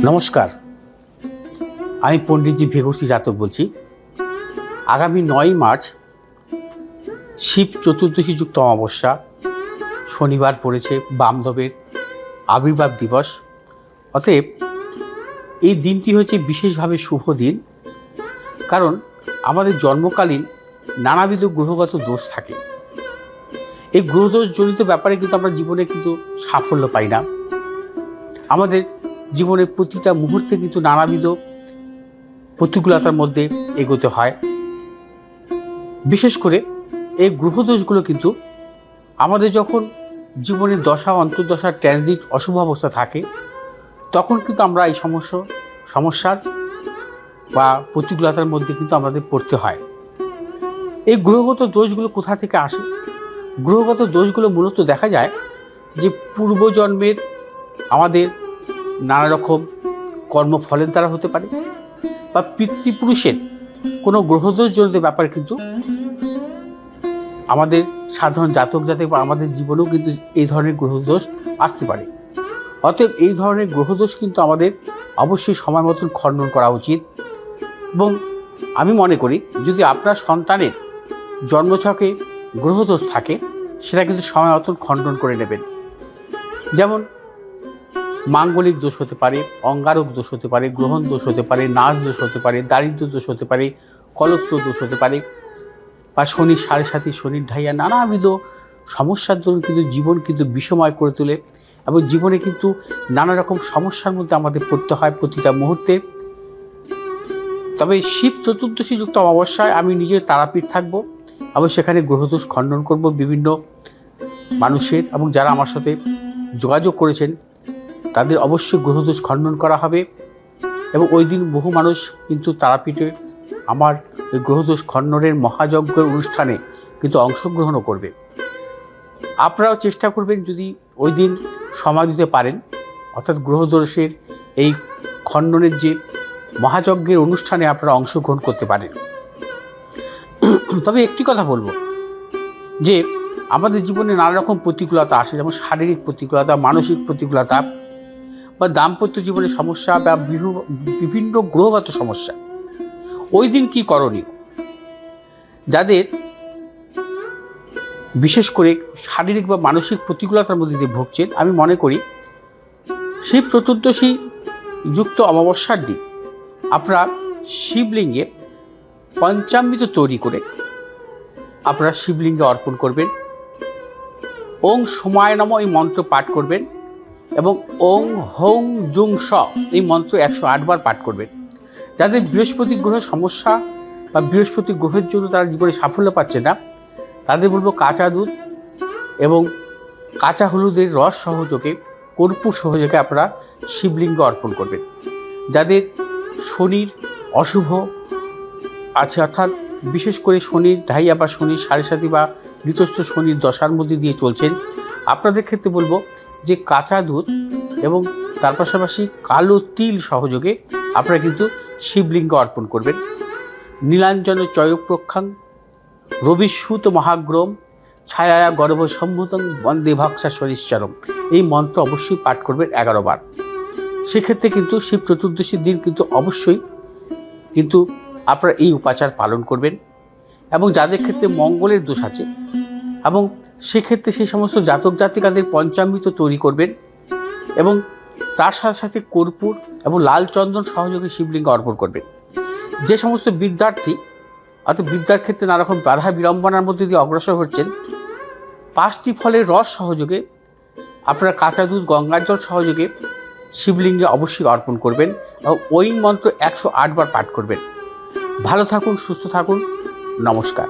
নমস্কার, আমি পণ্ডিতজি ভেগসি জাতক বলছি। আগামী 9 মার্চ শিব চতুর্দশী যুক্ত অমাবস্যা শনিবার পড়েছে, বামদেবের আবির্ভাব দিবস। অতএব এই দিনটি হচ্ছে বিশেষভাবে শুভ দিন, কারণ আমাদের জন্মকালীন নানাবিধ গ্রহগত দোষ থাকে। এই গ্রহদোষ জনিত ব্যাপারে কিন্তু আমরা জীবনে কিন্তু সাফল্য পাই না। আমাদের জীবনের প্রতিটা মুহূর্তে কিন্তু নানাবিধ প্রতিকূলতার মধ্যে এগোতে হয়। বিশেষ করে এই গ্রহদোষগুলো কিন্তু আমাদের যখন জীবনের দশা অন্তর্দশা ট্রানজিট অশুভ অবস্থা থাকে, তখন কিন্তু আমরা এই সমস্যার বা প্রতিকূলতার মধ্যে কিন্তু আমাদের পড়তে হয়। এই গ্রহগত দোষগুলো কোথা থেকে আসে? গ্রহগত দোষগুলো মূলত দেখা যায় যে পূর্বজন্মের আমাদের নানা রকম কর্মফলের দ্বারা হতে পারে, বা পিতৃপুরুষের কোনো গ্রহদোষজনিত ব্যাপারে কিন্তু আমাদের সাধারণ জাতক জাতিক বা আমাদের জীবনেও কিন্তু এই ধরনের গ্রহদোষ আসতে পারে। অতএব এই ধরনের গ্রহদোষ কিন্তু আমাদের অবশ্যই সময় মতন খণ্ডন করা উচিত। এবং আমি মনে করি, যদি আপনার সন্তানের জন্মছকে গ্রহদোষ থাকে, সেটা কিন্তু সময় মতন খণ্ডন করে নেবেন। যেমন মাঙ্গলিক দোষ হতে পারে, অঙ্গারক দোষ হতে পারে, গ্রহণ দোষ হতে পারে, নাচ দোষ হতে পারে, দারিদ্র্য দোষ হতে পারে, কলত্র দোষ হতে পারে, বা শনির সাড়ে সাথী, শনির ঢাইয়া নানাবিধ সমস্যার দরুন কিন্তু জীবন কিন্তু বিষময় করে তোলে, এবং জীবনে কিন্তু নানা রকম সমস্যার মধ্যে আমাদের পড়তে হয় প্রতিটা মুহূর্তে। তবে শিব চতুর্দশী যুক্ত অমাবস্যায় আমি নিজে তারাপীঠ থাকবো এবং সেখানে গ্রহদোষ খণ্ডন করব বিভিন্ন মানুষের, এবং যারা আমার সাথে যোগাযোগ করেছেন তাদের অবশ্যই গ্রহদোষ খণ্ডন করা হবে। এবং ওই দিন বহু মানুষ কিন্তু তারাপীঠে আমার ওই গ্রহদোষ খণ্ডনের মহাযজ্ঞের অনুষ্ঠানে কিন্তু অংশগ্রহণও করবে। আপনারাও চেষ্টা করবেন, যদি ওই দিন সময় দিতে পারেন, অর্থাৎ গ্রহদোষের এই খণ্ডনের যে মহাযজ্ঞের অনুষ্ঠানে আপনারা অংশগ্রহণ করতে পারেন। তবে একটি কথা বলবো, যে আমাদের জীবনে নানা রকম প্রতিকূলতা আসে, যেমন শারীরিক প্রতিকূলতা, মানসিক প্রতিকূলতা, বা দাম্পত্য জীবনের সমস্যা, বা বিভিন্ন গ্রহগত সমস্যা। ওই দিন কি করণীয়? যাদের বিশেষ করে শারীরিক বা মানসিক প্রতিকূলতার মধ্যে দিয়ে ভুগছেন, আমি মনে করি শিব চতুর্দশী যুক্ত অমাবস্যার দিন আপনারা শিবলিঙ্গে পঞ্চামৃত তৈরি করে আপনারা শিবলিঙ্গে অর্পণ করবেন। ওং সোমায় নমঃ এই মন্ত্র পাঠ করবেন, এবং ওং হং জুং স এই মন্ত্র 108 বার পাঠ করবেন। যাদের বৃহস্পতি গ্রহ সমস্যা বা বৃহস্পতি গ্রহের জন্য তারা জীবনে সাফল্য পাচ্ছে না, তাদের বলবো কাঁচা দুধ এবং কাঁচা হলুদের রস সহযোগে, কর্পূর সহযোগে আপনারা শিবলিঙ্গে অর্পণ করবেন। যাদের শনির অশুভ আছে, অর্থাৎ বিশেষ করে শনির ঢাইয়া বা শনির সাড়ে সাথী বা নিচস্থ শনির দশার মধ্যে দিয়ে চলছেন, আপনাদের ক্ষেত্রে বলবো যে কাঁচা দুধ এবং তার পাশাপাশি কালো তিল সহযোগে আপনারা কিন্তু শিবলিঙ্গ অর্পণ করবেন। নীলাঞ্জন চয়প্রক্ষাং রবিসূত মহাগ্রম ছায়া গর্ভ সম্ভূতং বন্দে ভক্সা শনিশ্চরম এই মন্ত্র অবশ্যই পাঠ করবেন 11 বার। সেক্ষেত্রে কিন্তু শিব চতুর্দশীর দিন কিন্তু অবশ্যই কিন্তু আপনারা এই উপাচার পালন করবেন। এবং যাদের ক্ষেত্রে মঙ্গলের দোষ আছে, এবং সেক্ষেত্রে সেই সমস্ত জাতক জাতিকাদের পঞ্চামৃত তৈরি করবেন, এবং তার সাথে সাথে কর্পূর এবং লাল চন্দন সহযোগে শিবলিঙ্গ অর্পণ করবেন। যে সমস্ত বিদ্যার্থী অর্থাৎ বিদ্যার ক্ষেত্রে নানা রকম বাধা বিড়ম্বনার মধ্যে দিয়ে অগ্রসর হচ্ছেন, 5টি ফলের রস সহযোগে আপনারা কাঁচা দুধ গঙ্গার জল সহযোগে শিবলিঙ্গে অবশ্যই অর্পণ করবেন, এবং ওই মন্ত্র 108 বার পাঠ করবেন। ভালো থাকুন, সুস্থ থাকুন, নমস্কার।